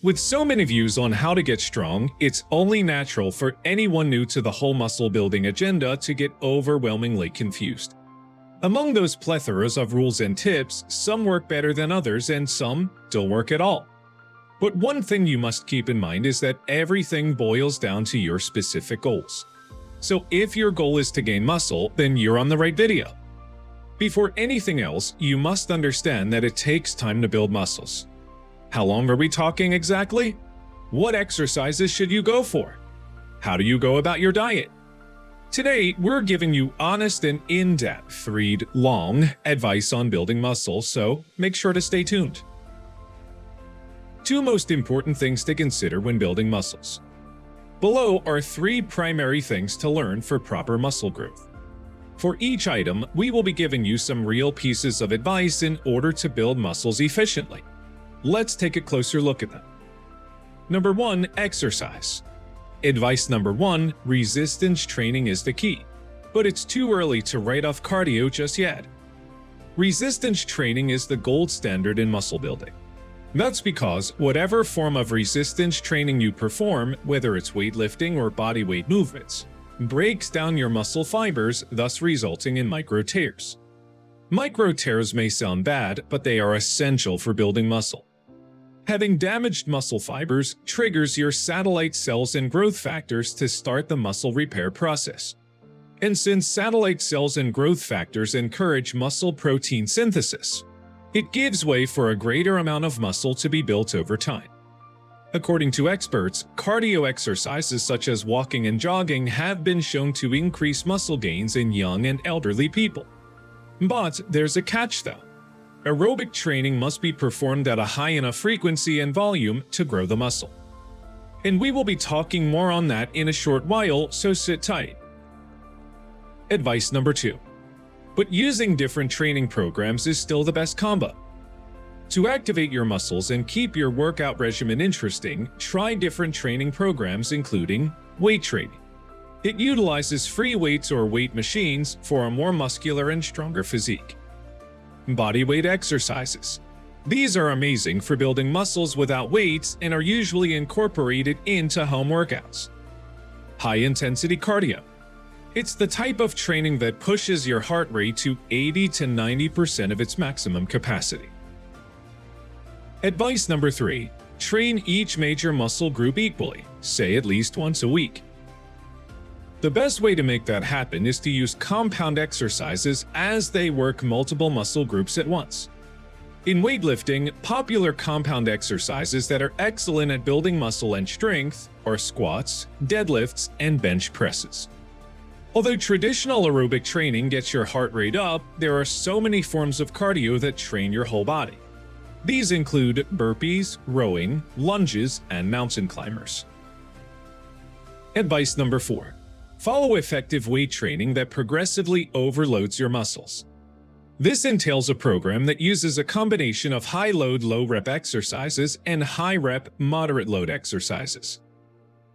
With so many views on how to get strong, it's only natural for anyone new to the whole muscle building agenda to get overwhelmingly confused. Among those plethoras of rules and tips, some work better than others and some don't work at all. But one thing you must keep in mind is that everything boils down to your specific goals. So if your goal is to gain muscle, then you're on the right video. Before anything else, you must understand that it takes time to build muscles. How long are we talking exactly? What exercises should you go for? How do you go about your diet? Today, we're giving you honest and in-depth, read-long advice on building muscle, so make sure to stay tuned. Two most important things to consider when building muscles. Below are 3 primary things to learn for proper muscle growth. For each item, we will be giving you some real pieces of advice in order to build muscles efficiently. Let's take a closer look at them. Number 1. Exercise. Advice number 1, resistance training is the key, but it's too early to write off cardio just yet. Resistance training is the gold standard in muscle building. That's because whatever form of resistance training you perform, whether it's weightlifting or body weight movements, breaks down your muscle fibers, thus resulting in micro tears. Micro tears may sound bad, but they are essential for building muscle. Having damaged muscle fibers triggers your satellite cells and growth factors to start the muscle repair process. And since satellite cells and growth factors encourage muscle protein synthesis, it gives way for a greater amount of muscle to be built over time. According to experts, cardio exercises such as walking and jogging have been shown to increase muscle gains in young and elderly people. But there's a catch though. Aerobic training must be performed at a high enough frequency and volume to grow the muscle. And we will be talking more on that in a short while, so sit tight. Advice number 2. But using different training programs is still the best combo. To activate your muscles and keep your workout regimen interesting, try different training programs including weight training. It utilizes free weights or weight machines for a more muscular and stronger physique. Body weight exercises. These are amazing for building muscles without weights and are usually incorporated into home workouts. High-intensity cardio. It's the type of training that pushes your heart rate to 80 to 90% of its maximum capacity. Advice number 3. Train each major muscle group equally, say at least once a week. The best way to make that happen is to use compound exercises as they work multiple muscle groups at once. In weightlifting, popular compound exercises that are excellent at building muscle and strength are squats, deadlifts, and bench presses. Although traditional aerobic training gets your heart rate up, there are so many forms of cardio that train your whole body. These include burpees, rowing, lunges, and mountain climbers. Advice number 4. Follow effective weight training that progressively overloads your muscles. This entails a program that uses a combination of high-load, low-rep exercises and high-rep, moderate-load exercises.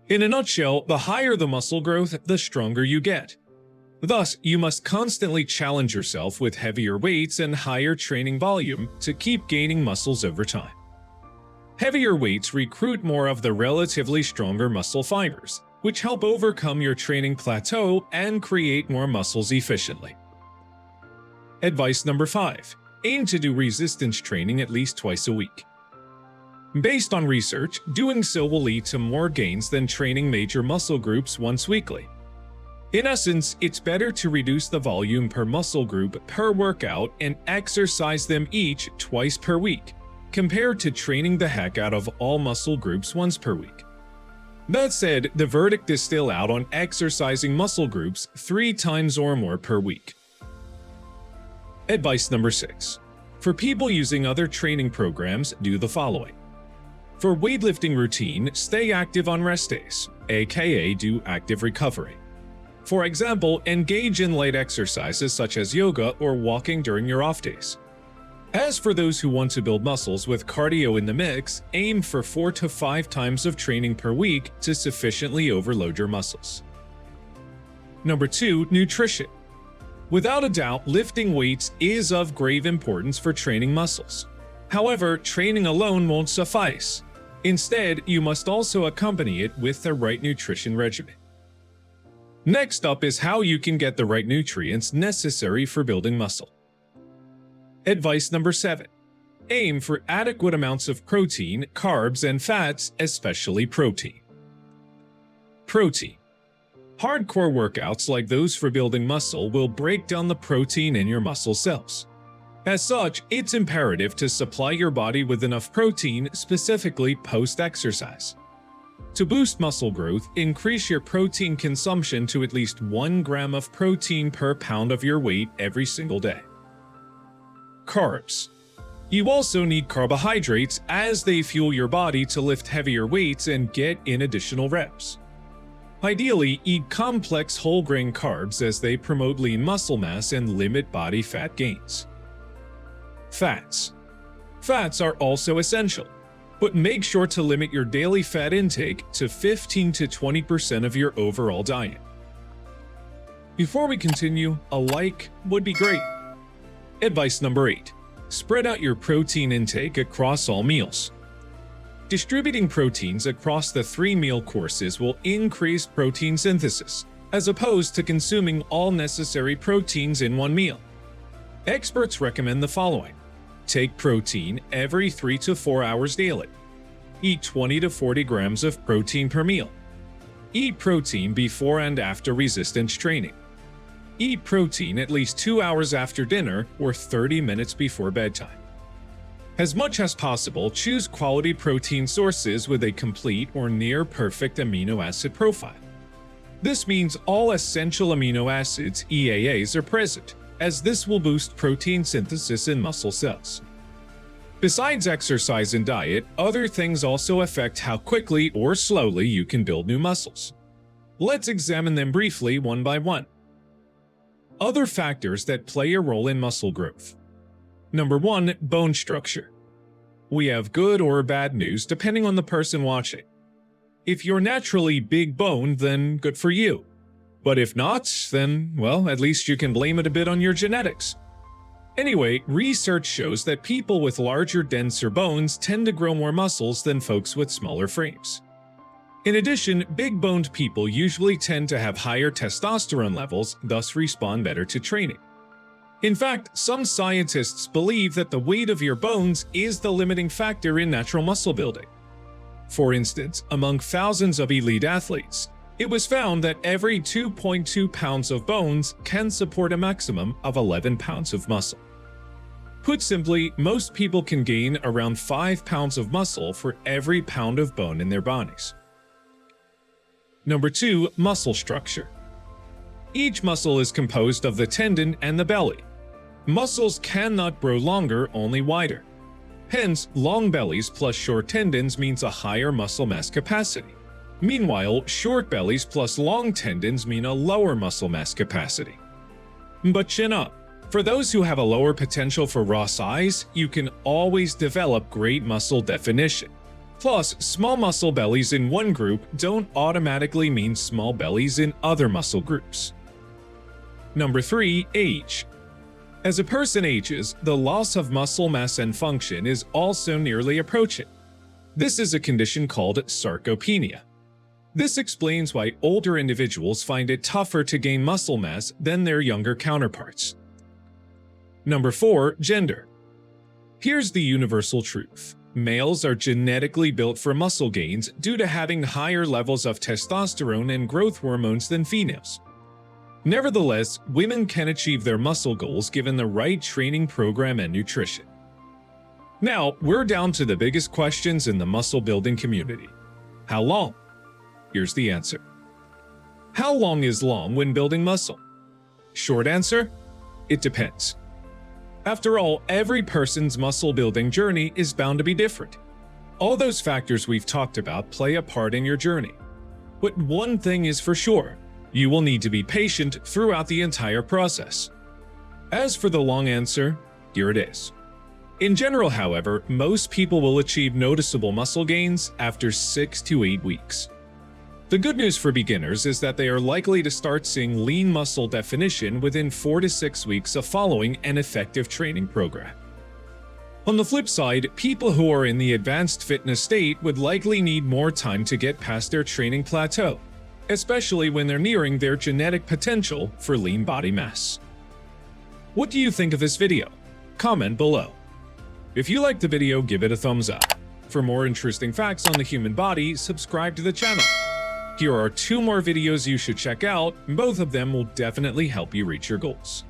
In a nutshell, the higher the muscle growth, the stronger you get. Thus, you must constantly challenge yourself with heavier weights and higher training volume to keep gaining muscles over time. Heavier weights recruit more of the relatively stronger muscle fibers, which help overcome your training plateau and create more muscles efficiently. Advice number 5. Aim to do resistance training at least twice a week. Based on research, doing so will lead to more gains than training major muscle groups once weekly. In essence, it's better to reduce the volume per muscle group per workout and exercise them each twice per week, compared to training the heck out of all muscle groups once per week. That said, the verdict is still out on exercising muscle groups 3 times or more per week. Advice number 6. For people using other training programs, do the following. For weightlifting routine, stay active on rest days, aka do active recovery. For example, engage in light exercises such as yoga or walking during your off days. As for those who want to build muscles with cardio in the mix, aim for 4 to 5 times of training per week to sufficiently overload your muscles. Number 2. Nutrition. Without a doubt, lifting weights is of grave importance for training muscles. However, training alone won't suffice. Instead, you must also accompany it with the right nutrition regimen. Next up is how you can get the right nutrients necessary for building muscle. Advice number 7. Aim for adequate amounts of protein, carbs, and fats, especially protein. Protein. Hardcore workouts like those for building muscle will break down the protein in your muscle cells. As such, it's imperative to supply your body with enough protein, specifically post-exercise. To boost muscle growth, increase your protein consumption to at least 1 gram of protein per pound of your weight every single day. Carbs. You also need carbohydrates as they fuel your body to lift heavier weights and get in additional reps. Ideally, eat complex whole grain carbs as they promote lean muscle mass and limit body fat gains. Fats. Fats are also essential, but make sure to limit your daily fat intake to 15 to 20% of your overall diet. Before we continue, a like would be great. Advice number 8. Spread out your protein intake across all meals. Distributing proteins across the 3 meal courses will increase protein synthesis, as opposed to consuming all necessary proteins in one meal. Experts recommend the following. Take protein every 3 to 4 hours daily. Eat 20 to 40 grams of protein per meal. Eat protein before and after resistance training. Eat protein at least 2 hours after dinner or 30 minutes before bedtime. As much as possible, choose quality protein sources with a complete or near-perfect amino acid profile. This means all essential amino acids, EAAs, are present, as this will boost protein synthesis in muscle cells. Besides exercise and diet, other things also affect how quickly or slowly you can build new muscles. Let's examine them briefly one by one. Other factors that play a role in muscle growth. Number 1. Bone structure. We have good or bad news depending on the person watching. If you're naturally big boned, then good for you. But if not, then, well, at least you can blame it a bit on your genetics. Anyway, research shows that people with larger, denser bones tend to grow more muscles than folks with smaller frames. In addition, big-boned people usually tend to have higher testosterone levels, thus respond better to training. In fact, some scientists believe that the weight of your bones is the limiting factor in natural muscle building. For instance, among thousands of elite athletes, it was found that every 2.2 pounds of bones can support a maximum of 11 pounds of muscle. Put simply, most people can gain around 5 pounds of muscle for every pound of bone in their bodies. Number 2. Muscle structure. Each muscle is composed of the tendon and the belly. Muscles cannot grow longer, only wider. Hence, long bellies plus short tendons means a higher muscle mass capacity. Meanwhile, short bellies plus long tendons mean a lower muscle mass capacity. But chin up. For those who have a lower potential for raw size, you can always develop great muscle definition. Plus, small muscle bellies in one group don't automatically mean small bellies in other muscle groups. Number 3. Age. As a person ages, the loss of muscle mass and function is also nearly approaching. This is a condition called sarcopenia. This explains why older individuals find it tougher to gain muscle mass than their younger counterparts. Number 4. Gender. Here's the universal truth. Males are genetically built for muscle gains due to having higher levels of testosterone and growth hormones than females. Nevertheless, women can achieve their muscle goals given the right training program and nutrition. Now, we're down to the biggest questions in the muscle building community. How long? Here's the answer. How long is long when building muscle? Short answer? It depends. After all, every person's muscle building journey is bound to be different. All those factors we've talked about play a part in your journey. But one thing is for sure, you will need to be patient throughout the entire process. As for the long answer, here it is. In general, however, most people will achieve noticeable muscle gains after 6 to 8 weeks. The good news for beginners is that they are likely to start seeing lean muscle definition within 4 to 6 weeks of following an effective training program. On the flip side, people who are in the advanced fitness state would likely need more time to get past their training plateau, especially when they're nearing their genetic potential for lean body mass. What do you think of this video? Comment below. If you liked the video, give it a thumbs up. For more interesting facts on the human body, subscribe to the channel. Here are 2 more videos you should check out, both of them will definitely help you reach your goals.